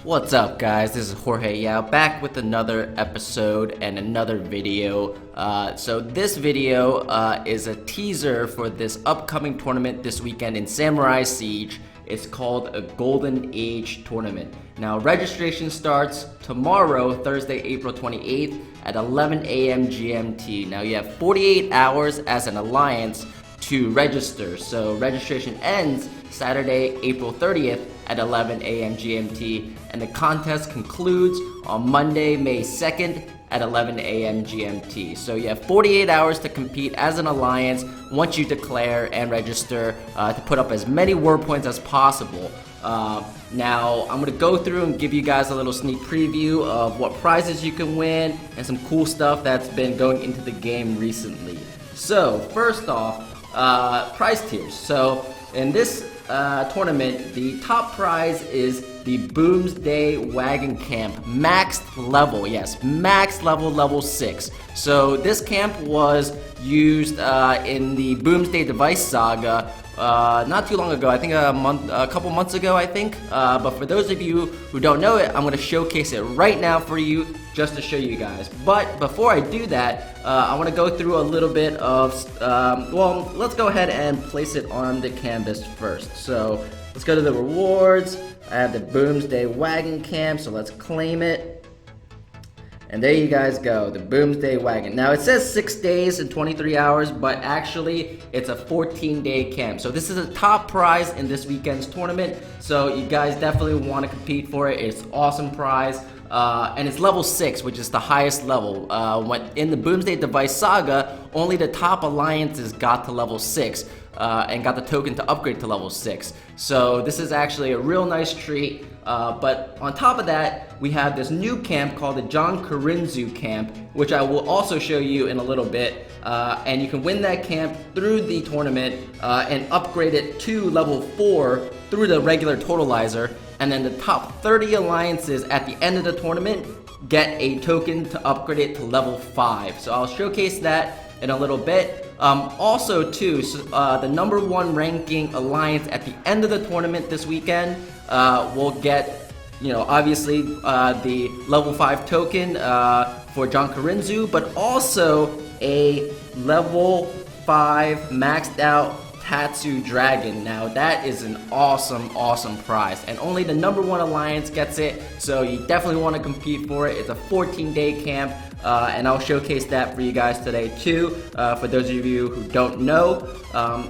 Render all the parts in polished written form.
What's up, guys? This is Jorge back with another episode and another video. So this video is a teaser for this upcoming tournament this weekend in Samurai Siege. It's called a Golden Age tournament. Now registration starts tomorrow, Thursday, April 28th at 11 a.m. GMT. Now you have 48 hours as an alliance to register. So registration ends Saturday, April 30th at 11 a.m. GMT, and the contest concludes on Monday, May 2nd at 11 a.m. GMT. So you have 48 hours to compete as an alliance once you declare and register to put up as many word points as possible. Now I'm going to go through and give you guys a little sneak preview of what prizes you can win and some cool stuff that's been going into the game recently. So first off, prize tiers. So in this tournament, the top prize is the Boomsday Wagon Camp, maxed level, yes, maxed level, level 6. So this camp was used in the Boomsday Device Saga not too long ago, I think a couple months ago, I think. But for those of you who don't know it, I'm going to showcase it right now for you just to show you guys. But before I do that, I want to go through a little bit of, well, let's go ahead and place it on the canvas first. So let's go to the rewards. I have the Boomsday Wagon Camp, so let's claim it. And there you guys go, the Boomsday Wagon. Now it says 6 days and 23 hours, but actually it's a 14-day camp. So this is a top prize in this weekend's tournament. So you guys definitely want to compete for it. It's an awesome prize. And it's level 6, which is the highest level. In the Boomsday Device Saga, only the top alliances got to level 6 and got the token to upgrade to level 6. So this is actually a real nice treat. But on top of that, we have this new camp called the Jonkorinzu camp, which I will also show you in a little bit. And you can win that camp through the tournament and upgrade it to level 4 through the regular totalizer. And then the top 30 alliances at the end of the tournament get a token to upgrade it to level 5. So I'll showcase that in a little bit. Also too, the number 1 ranking alliance at the end of the tournament this weekend will get, obviously the level 5 token for Jonkorinzu, but also a level 5 maxed out Tatsu Dragon. Now that is an awesome prize, and only the number 1 alliance gets it, so you definitely want to compete for it. It's a 14-day camp, and I'll showcase that for you guys today too. For those of you who don't know,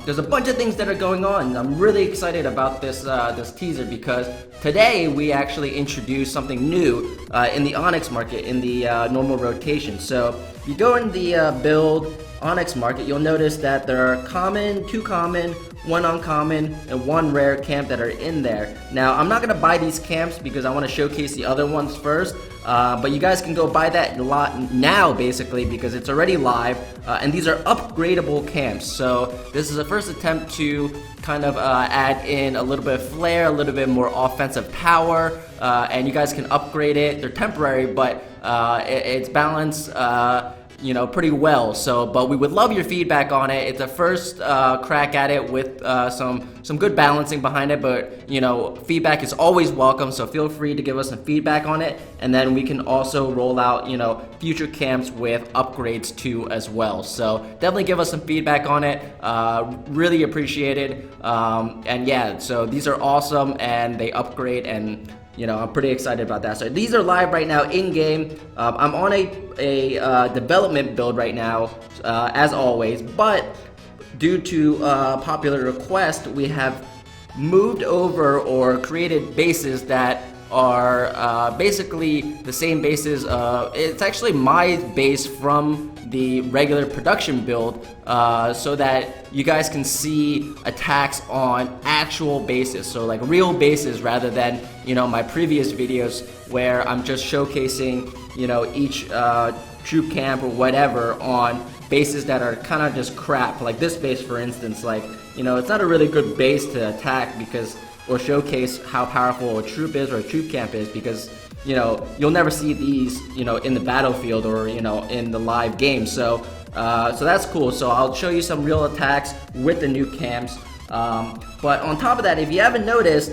there's a bunch of things that are going on. I'm really excited about this teaser because today we actually introduced something new in the Onyx market in the normal rotation. So if you go in the build Onyx market, you'll notice that there are common, 2 common, 1 uncommon, and 1 rare camp that are in there. Now, I'm not going to buy these camps because I want to showcase the other ones first, but you guys can go buy that lot now, basically, because it's already live, and these are upgradable camps. So this is the first attempt to kind of add in a little bit of flair, a little bit more offensive power, and you guys can upgrade it. They're temporary, but it's balanced pretty well. So, but we would love your feedback on it. It's a first crack at it with some good balancing behind it, but feedback is always welcome, so feel free to give us some feedback on it, and then we can also roll out future camps with upgrades too as well. So definitely give us some feedback on it. Really appreciate it. And yeah, so these are awesome and they upgrade, and I'm pretty excited about that. So these are live right now in game. I'm on a development build right now, as always, but due to popular request, we have moved over or created bases that are basically the same bases. It's actually my base from the regular production build, so that you guys can see attacks on actual bases, so like real bases rather than my previous videos where I'm just showcasing each troop camp or whatever on bases that are kind of just crap. Like this base, for instance, like it's not a really good base to attack because or showcase how powerful a troop is or a troop camp is, because you'll never see these in the battlefield or in the live game. So that's cool. So I'll show you some real attacks with the new camps. But on top of that, if you haven't noticed,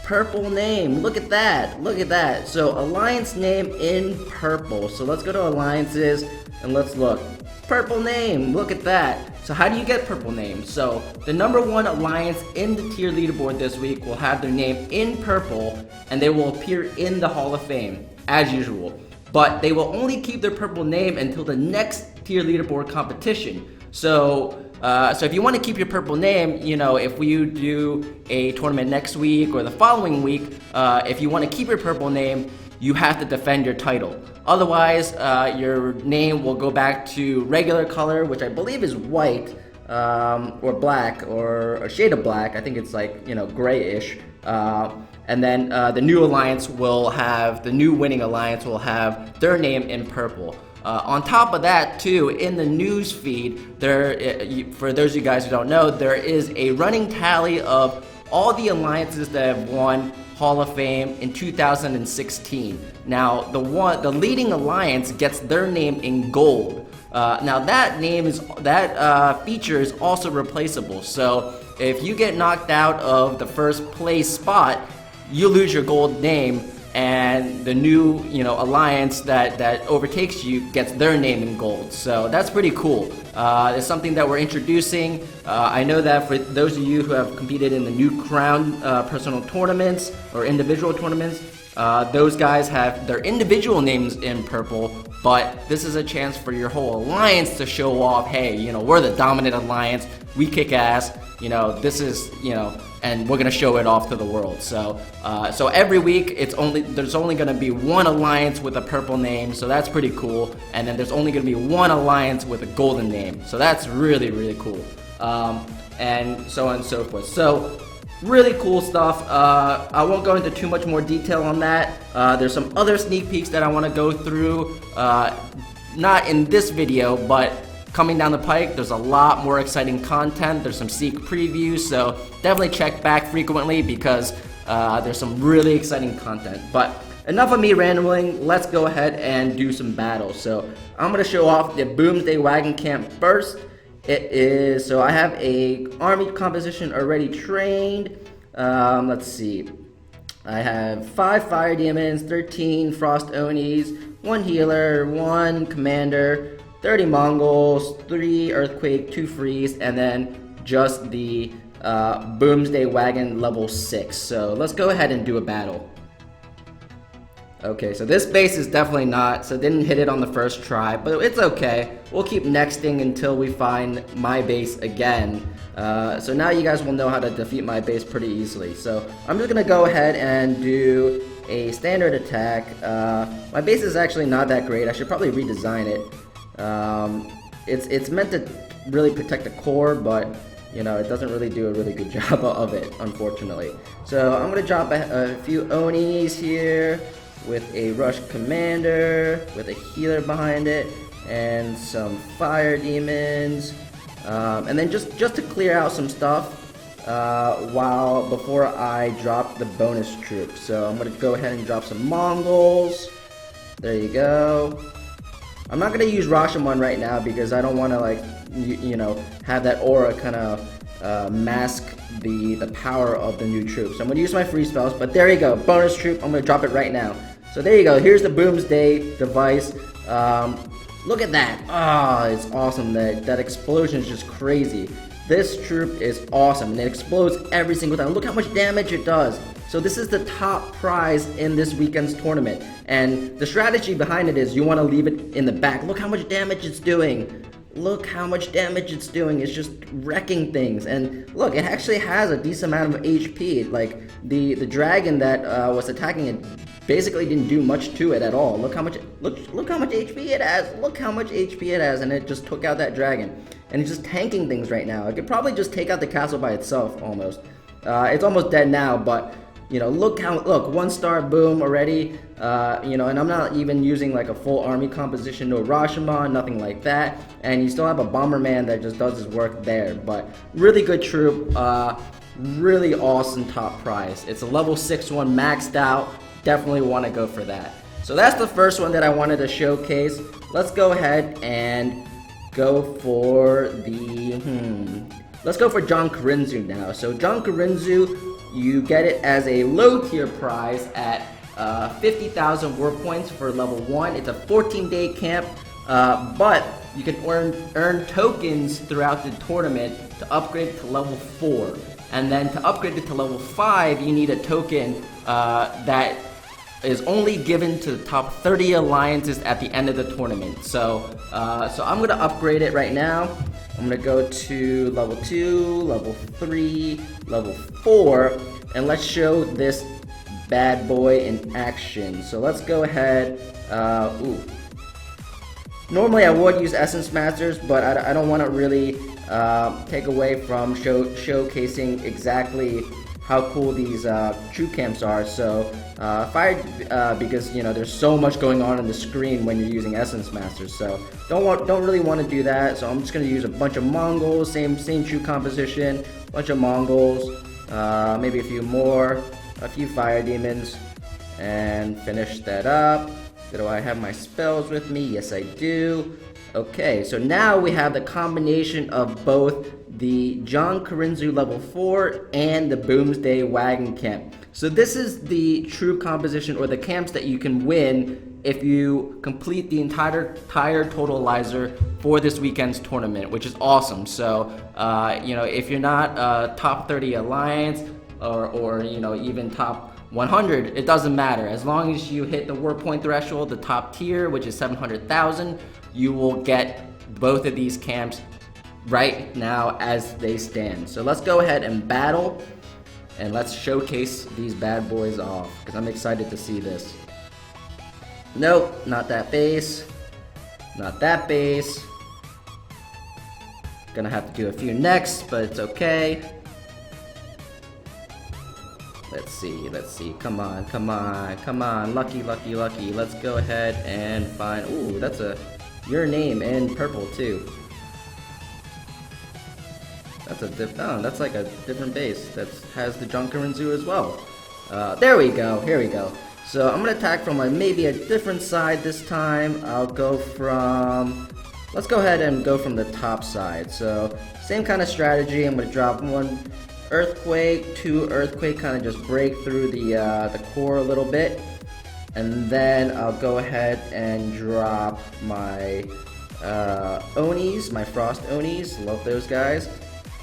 purple name. Look at that. Look at that. So alliance name in purple. So let's go to alliances and let's look. Purple name. Look at that. So how do you get purple name? So the #1 alliance in the tier leaderboard this week will have their name in purple, and they will appear in the Hall of Fame as usual. But they will only keep their purple name until the next tier leaderboard competition. So if you want to keep your purple name, you know, if we do a tournament next week or the following week, if you want to keep your purple name, you have to defend your title. Otherwise, your name will go back to regular color, which I believe is white, or black, or a shade of black. I think it's like, you know, grayish. And then the new alliance will have, the new winning alliance will have their name in purple. On top of that, too, in the news feed, for those of you guys who don't know, there is a running tally of all the alliances that have won Hall of Fame in 2016. Now, the leading alliance gets their name in gold. Now that feature is also replaceable. So if you get knocked out of the first place spot, you lose your gold name, and the new, you know, alliance that overtakes you gets their name in gold. So that's pretty cool. It's something that we're introducing. I know that for those of you who have competed in the new crown personal tournaments or individual tournaments, those guys have their individual names in purple, but this is a chance for your whole alliance to show off, hey, you know, we're the dominant alliance, we kick ass, you know, this is, you know, and we're gonna show it off to the world. So every week there's only gonna be one alliance with a purple name, so that's pretty cool. And then there's only gonna be one alliance with a golden name, so that's really, really cool. And so on and so forth. So really cool stuff. I won't go into too much more detail on that. There's some other sneak peeks that I want to go through, not in this video, but coming down the pike. There's a lot more exciting content. There's some sneak previews, so definitely check back frequently because there's some really exciting content. But enough of me rambling, let's go ahead and do some battles. So I'm going to show off the Boomsday Wagon Camp first. So I have a army composition already trained. Let's see. I have 5 fire demons, 13 frost Onis, 1 healer, 1 commander, 30 Mongols, 3 earthquake, 2 freeze, and then just the Boomsday Wagon level 6. So let's go ahead and do a battle. Okay, so this base is definitely not, so didn't hit it on the first try, but it's okay. We'll keep nexting until we find my base again. So now you guys will know how to defeat my base pretty easily. So I'm just gonna go ahead and do a standard attack. My base is actually not that great. I should probably redesign it. It's meant to really protect the core, but you know, it doesn't really do a really good job of it, unfortunately. So I'm gonna drop a few Onis here, with a rush commander, with a healer behind it, and some fire demons, and then just to clear out some stuff before I drop the bonus troops. So I'm gonna go ahead and drop some Mongols. There you go. I'm not gonna use Rashomon right now because I don't want to, like, you know, have that aura kind of mask the power of the new troops. So I'm gonna use my free spells, but there you go, bonus troop. I'm gonna drop it right now. So there you go, here's the Boomsday device. Look at that. It's awesome. That explosion is just crazy. This troop is awesome, and it explodes every single time. Look how much damage it does. So this is the top prize in this weekend's tournament, and the strategy behind it is you want to leave it in the back. Look how much damage it's doing. Look how much damage it's doing. It's just wrecking things. And look, it actually has a decent amount of HP. Like the dragon that was attacking it basically didn't do much to it at all. Look how much HP it has. Look how much HP it has, and it just took out that dragon. And it's just tanking things right now. It could probably just take out the castle by itself almost. It's almost dead now, but you know, look 1-star boom already. You know, and I'm not even using like a full army composition, no Rashomon, nothing like that. And you still have a Bomberman that just does his work there. But really good troop, really awesome top prize. It's a level 6 one maxed out. Definitely want to go for that. So that's the first one that I wanted to showcase. Let's go ahead and go for the let's go for Jonkorinzu now. So Jonkorinzu, you get it as a low tier prize at 50,000 war points for level 1. It's a 14-day camp, but you can earn tokens throughout the tournament to upgrade to level 4. And then to upgrade it to level 5, you need a token that is only given to the top 30 alliances at the end of the tournament. So I'm gonna upgrade it right now. I'm gonna go to level 2, level 3, level 4, and let's show this bad boy in action. So let's go ahead. Normally I would use Essence Masters, but I don't want to really take away from showcasing exactly how cool these troop camps are. So because there's so much going on the screen when you're using Essence Masters. So don't really want to do that. So I'm just gonna use a bunch of Mongols, same troop composition, bunch of Mongols, maybe a few more, a few fire demons, and finish that up. Do I have my spells with me? Yes, I do. Okay, so now we have the combination of both the Jonkorinzu level 4 and the Boomsday Wagon camp. So this is the true composition, or the camps that you can win if you complete the entire totalizer for this weekend's tournament, which is awesome. So if you're not a top 30 alliance or even top 100, it doesn't matter. As long as you hit the war point threshold, the top tier, which is 700,000, you will get both of these camps right now as they stand. So let's go ahead and battle, and let's showcase these bad boys off, because I'm excited to see this. Nope, not that base. Not that base. Gonna have to do a few next, but it's okay. Let's see, come on, lucky. Let's go ahead and find, ooh, that's your name in purple too. That's like a different base that has the Junkensu as well. There we go, here we go. So I'm gonna attack from maybe a different side this time. Let's go ahead and go from the top side. So same kind of strategy. I'm gonna drop 1 Earthquake, 2 Earthquake, kind of just break through the core a little bit, and then I'll go ahead and drop my Onis, my Frost Onis. Love those guys.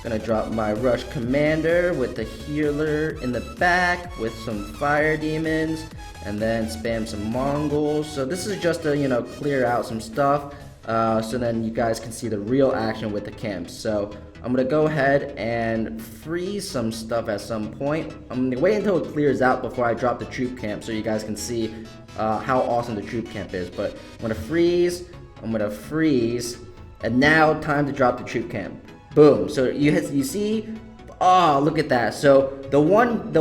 Gonna drop my Rush Commander with the healer in the back with some fire demons, and then spam some Mongols. So this is just to clear out some stuff, so then you guys can see the real action with the camps. So I'm gonna go ahead and freeze some stuff at some point. I'm gonna wait until it clears out before I drop the troop camp, so you guys can see how awesome the troop camp is. But I'm gonna freeze, and now time to drop the troop camp. Boom. So you see, oh, look at that. So the one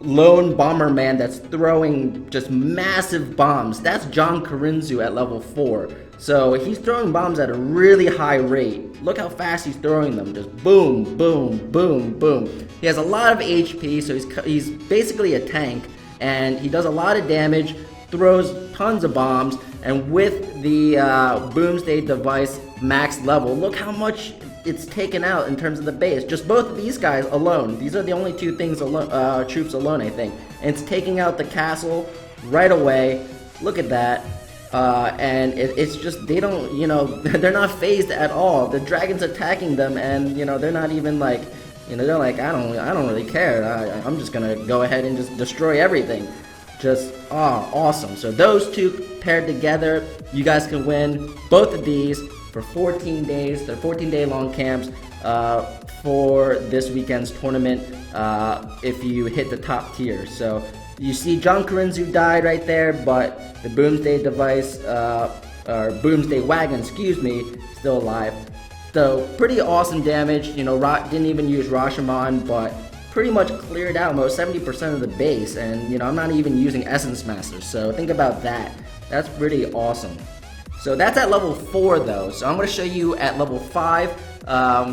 lone bomber man that's throwing just massive bombs, that's Jonkorinzu at level 4. So he's throwing bombs at a really high rate. Look how fast he's throwing them. Just boom, boom, boom, boom. He has a lot of HP, so he's basically a tank, and he does a lot of damage, throws tons of bombs, and with the Boomsday device max level, look how much it's taken out in terms of the base. Just both of these guys alone. These are the only two things troops alone, I think. And it's taking out the castle right away. Look at that. And it's just, they don't, they're not phased at all. The dragon's attacking them, and they're not even like, they're like, I don't really care. I'm just gonna go ahead and just destroy everything. Just awesome. So those two paired together, you guys can win both of these for 14 days. They're 14-day long camps for this weekend's tournament if you hit the top tier. So you see Jonkorinzu died right there, but the Boomsday device, or Boomsday Wagon, excuse me, still alive. So pretty awesome damage. Didn't even use Rashomon, but pretty much cleared out most 70% of the base, and I'm not even using Essence Masters. So think about that. That's pretty awesome. So that's at level 4 though. So I'm going to show you at level 5.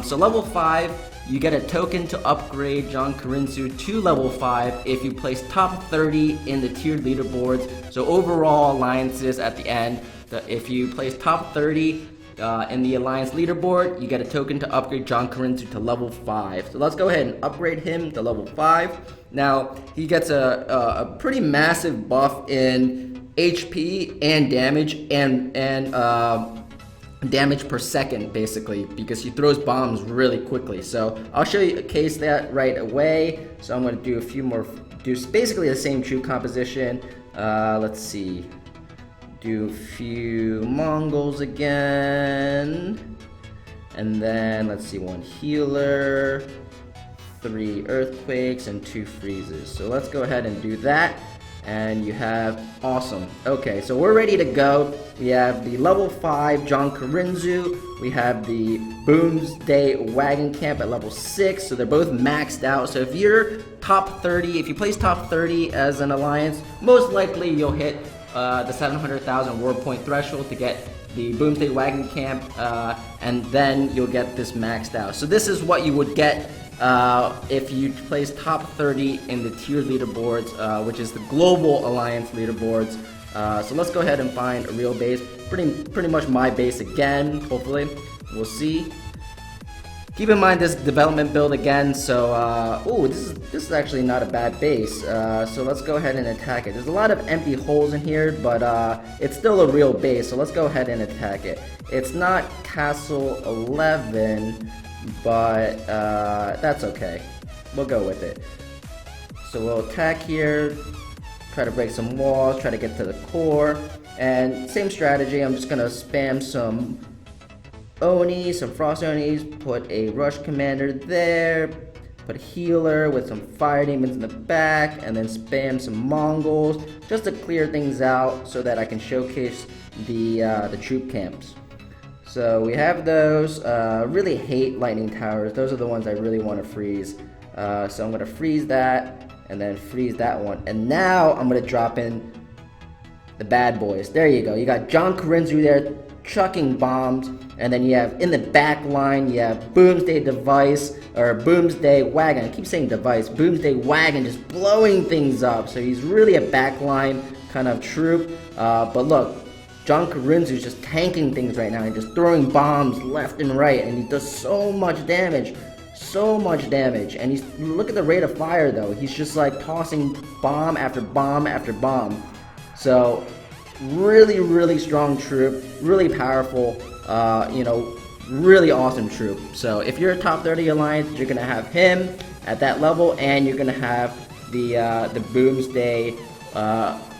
So level 5, you get a token to upgrade Jonkorinzu to level 5 if you place top 30 in the tiered leaderboards. So overall alliances at the end, if you place top 30 in the Alliance leaderboard, you get a token to upgrade Jonkorinzu to level 5. So let's go ahead and upgrade him to level 5. Now, he gets a pretty massive buff in HP and damage and damage per second, basically, because he throws bombs really quickly. So I'll show you a case that right away. So I'm going to do a few more, do basically the same troop composition. Let's see. Do a few Mongols again, and then let's see, 1 healer, 3 earthquakes, and 2 freezes. So let's go ahead and do that, and you have awesome. Okay, so we're ready to go. We have the level 5 Jonkorinzu, we have the Boomsday Wagon Camp at level 6, so they're both maxed out. So if you're top 30, if you place top 30 as an alliance, most likely you'll hit the 700,000 war point threshold to get the Boomsday Wagon Camp, and then you'll get this maxed out. So this is what you would get if you place top 30 in the tiers leaderboards, which is the global alliance leaderboards. So let's go ahead and find a real base. Pretty much my base again, hopefully. We'll see. Keep in mind this development build again, so, this is actually not a bad base, so let's go ahead and attack it. There's a lot of empty holes in here, but it's still a real base, so let's go ahead and attack it. It's not Castle 11, but that's okay. We'll go with it. So we'll attack here, try to break some walls, try to get to the core, and same strategy. I'm just gonna spam some Oni, some Frost Onis, put a Rush Commander there, put a healer with some Fire Demons in the back, and then spam some Mongols just to clear things out so that I can showcase the troop camps. So we have those. Really hate lightning towers. Those are the ones I really want to freeze. So I'm going to freeze that, and then freeze that one. And now I'm going to drop in the bad boys. There you go. You got Jonkorinzu there chucking bombs, and then you have in the back line, you have Boomsday Device, or Boomsday Wagon. I keep saying device. Boomsday Wagon just blowing things up. So he's really a backline kind of troop. But look, Jonkorinzu is just tanking things right now and just throwing bombs left and right, and he does so much damage. So much damage. And he's, look at the rate of fire though. He's just like tossing bomb after bomb after bomb. So really, really strong troop, really powerful, really awesome troop. So if you're a top 30 alliance, you're gonna have him at that level, and you're gonna have the Boomsday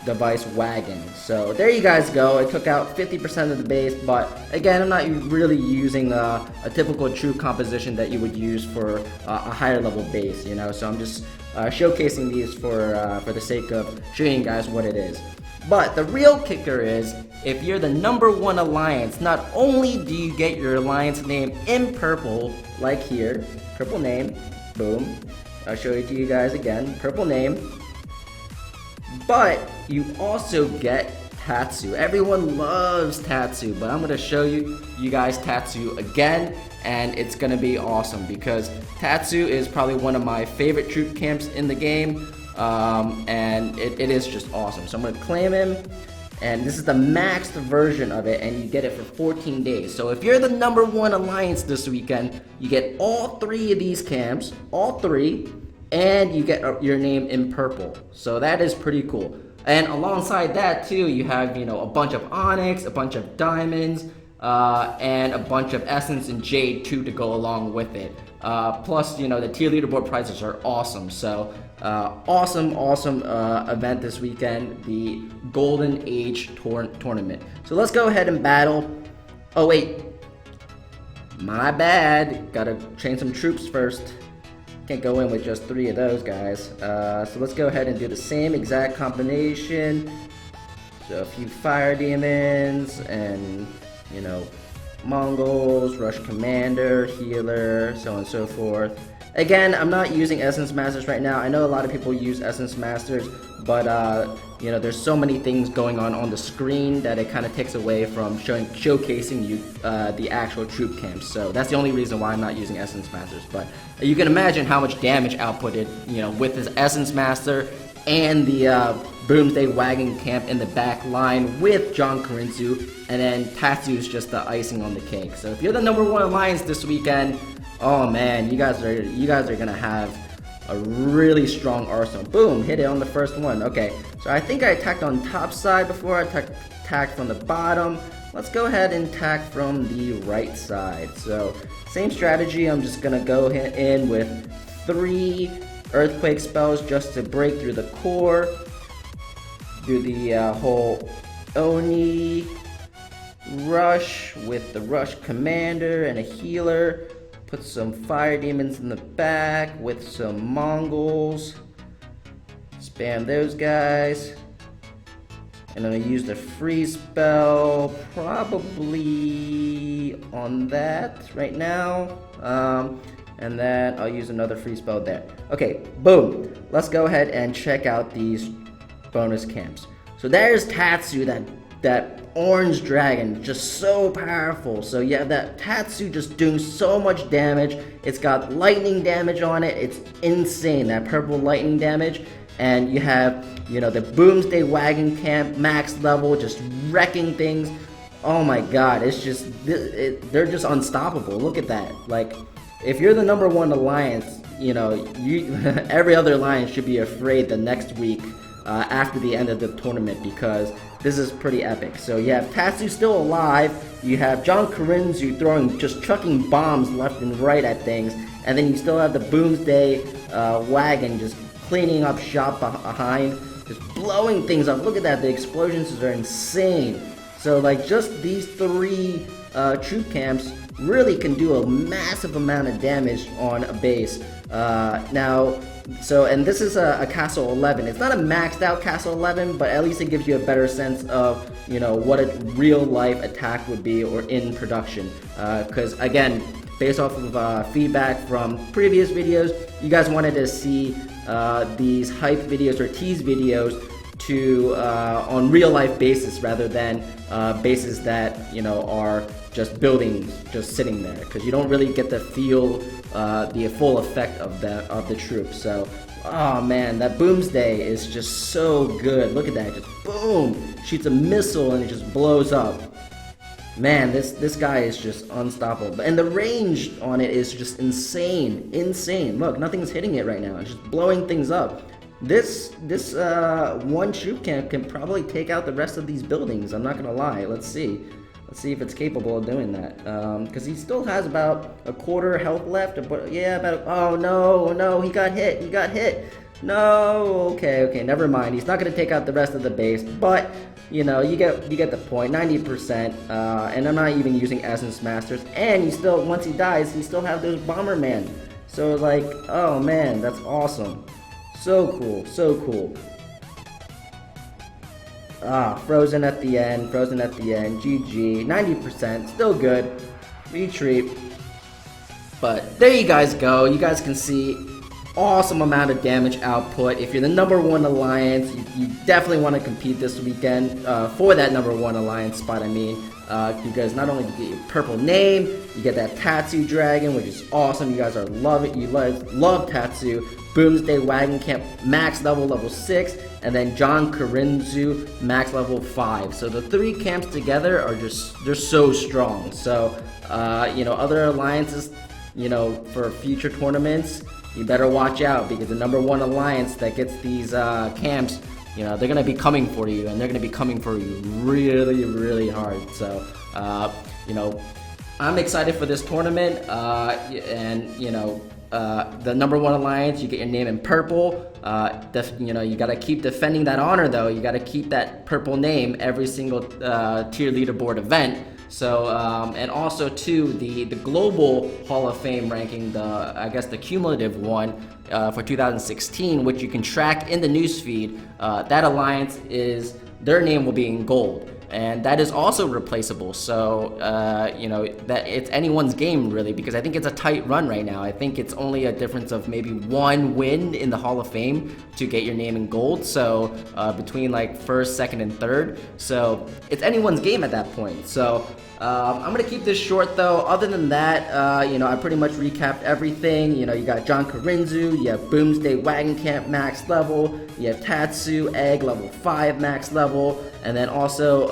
Device Wagon. So there you guys go. I took out 50% of the base, but again, I'm not really using a typical troop composition that you would use for a higher level base, so I'm just showcasing these for the sake of showing you guys what it is. But the real kicker is, if you're the #1 alliance, not only do you get your alliance name in purple, like here, purple name, boom, I'll show it to you guys again, purple name, but you also get Tatsu. Everyone loves Tatsu, but I'm gonna show you guys Tatsu again, and it's gonna be awesome because Tatsu is probably one of my favorite troop camps in the game. And it is just awesome. So I'm gonna claim him, and this is the maxed version of it, and you get it for 14 days. So if you're the #1 alliance this weekend, you get all 3 of these camps, all 3, and you get your name in purple. So that is pretty cool. And alongside that too, you have a bunch of Onyx, a bunch of diamonds, and a bunch of essence and jade too to go along with it. Plus, the tier leaderboard prizes are awesome. So awesome event this weekend, the Golden Age tournament. So let's go ahead and battle. Oh wait, my bad, gotta train some troops first. Can't go in with just 3 of those guys. So let's go ahead and do the same exact combination. So a few Fire Demons and Mongols, Rush Commander, Healer, so on and so forth. Again, I'm not using Essence Masters right now. I know a lot of people use Essence Masters, but there's so many things going on the screen that it kind of takes away from showcasing you the actual troop camps. So that's the only reason why I'm not using Essence Masters. But you can imagine how much damage outputted, with this Essence Master. and the Boomsday Wagon Camp in the back line with Jonkorinzu, and then Tatsu is just the icing on the cake. So if you're the #1 alliance this weekend, oh man, you guys are gonna have a really strong arsenal. Boom, hit it on the first one. Okay, so I think I attacked on top side before I attacked from the bottom. Let's go ahead and attack from the right side. So same strategy. I'm just gonna go in with 3 earthquake spells just to break through the core. Do the whole Oni rush with the rush commander and a healer. Put some fire demons in the back with some Mongols. Spam those guys. And I'm gonna use the freeze spell probably on that right now. And then I'll use another freeze spell there. Okay, boom. Let's go ahead and check out these bonus camps. So there's Tatsu, that orange dragon, just so powerful. So yeah, that Tatsu just doing so much damage. It's got lightning damage on it. It's insane, that purple lightning damage. And you have, you know, the Boomsday Wagon Camp max level, just wrecking things. Oh my god, it's just, they're just unstoppable. Look at that. Like, if you're the #1 alliance, you know, every other alliance should be afraid the next week after the end of the tournament, because this is pretty epic. So you have Tatsu still alive, you have Jonkorinzu just chucking bombs left and right at things, and then you still have the Boomsday Wagon just cleaning up shop behind, just blowing things up. Look at that, the explosions are insane. So like, just these 3 troop camps really can do a massive amount of damage on a base. And this is a Castle 11. It's not a maxed out Castle 11, but at least it gives you a better sense of, you know, what a real life attack would be or in production. Because again, based off of feedback from previous videos, you guys wanted to see these hype videos or tease videos on real life basis rather than bases that, you know, are just buildings just sitting there, because you don't really get to feel the full effect of the troops. So, oh man, that Boomsday is just so good. Look at that, just boom, shoots a missile and it just blows up. Man, this guy is just unstoppable, and the range on it is just insane. Look, nothing's hitting it right now. It's just blowing things up. This one troop camp can probably take out the rest of these buildings. I'm not gonna lie. Let's see if it's capable of doing that. Because he still has about a quarter health left. But yeah, oh no, he got hit. No, okay, never mind. He's not gonna take out the rest of the base, but you know, you get the point. 90%, and I'm not even using Essence Masters. And you still, once he dies, you still have those Bomberman. So like, oh man, that's awesome. So cool. Frozen at the end, GG, 90%, still good, retreat. But there you guys go, you guys can see awesome amount of damage output. If you're the #1 alliance, you definitely want to compete this weekend for that #1 alliance spot, because not only do you get your purple name, you get that Tatsu Dragon, which is awesome. You guys love Tatsu. Boomsday Wagon Camp max level 6, and then Jonkorinzu max level 5. So the 3 camps together are they're so strong. So you know, other alliances, you know, for future tournaments, you better watch out, because the #1 alliance that gets these camps, you know, they're gonna be coming for you, and they're gonna be coming for you really hard. So you know, I'm excited for this tournament, and you know, the #1 alliance, you get your name in purple. You know, you gotta keep defending that honor though. You gotta keep that purple name every single tier leaderboard event. So and also too, the global Hall of Fame ranking, I guess the cumulative one for 2016, which you can track in the newsfeed. That alliance their name will be in gold. And that is also replaceable, so you know, that it's anyone's game really, because I think it's a tight run right now. I think it's only a difference of maybe 1 win in the Hall of Fame to get your name in gold, so between like 1st, 2nd, and 3rd, so it's anyone's game at that point. So I'm gonna keep this short though. Other than that, you know, I pretty much recapped everything. You know, you got Jonkorinzu, you have Boomsday Wagon Camp max level, you have Tatsu Egg level 5 max level, and then also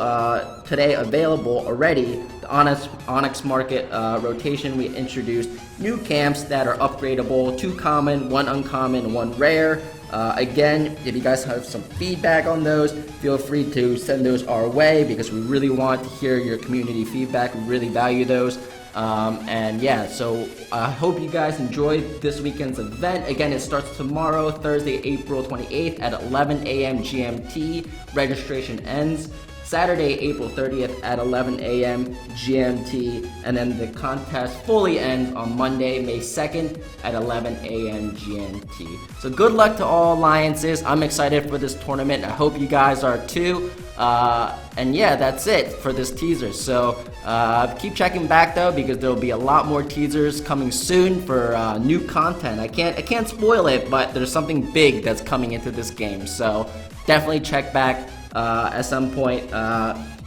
today available already, the Onyx Market rotation. We introduced new camps that are upgradable, 2 common, 1 uncommon, 1 rare. Again, if you guys have some feedback on those, feel free to send those our way because we really want to hear your community feedback. We really value those. And yeah, so I hope you guys enjoyed this weekend's event. Again, it starts tomorrow, Thursday, April 28th at 11 a.m. GMT. Registration ends Saturday, April 30th at 11 a.m. GMT, and then the contest fully ends on Monday, May 2nd at 11 a.m. GMT. So good luck to all alliances. I'm excited for this tournament. I hope you guys are too. And yeah, that's it for this teaser. So keep checking back though, because there'll be a lot more teasers coming soon for new content. I can't spoil it, but there's something big that's coming into this game. So definitely check back at some point,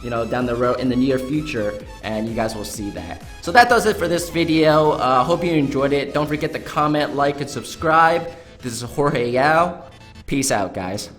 you know, down the road in the near future, and you guys will see that. So that does it for this video. Hope you enjoyed it. Don't forget to comment, like, and subscribe. This is Jorge Yao. Peace out, guys.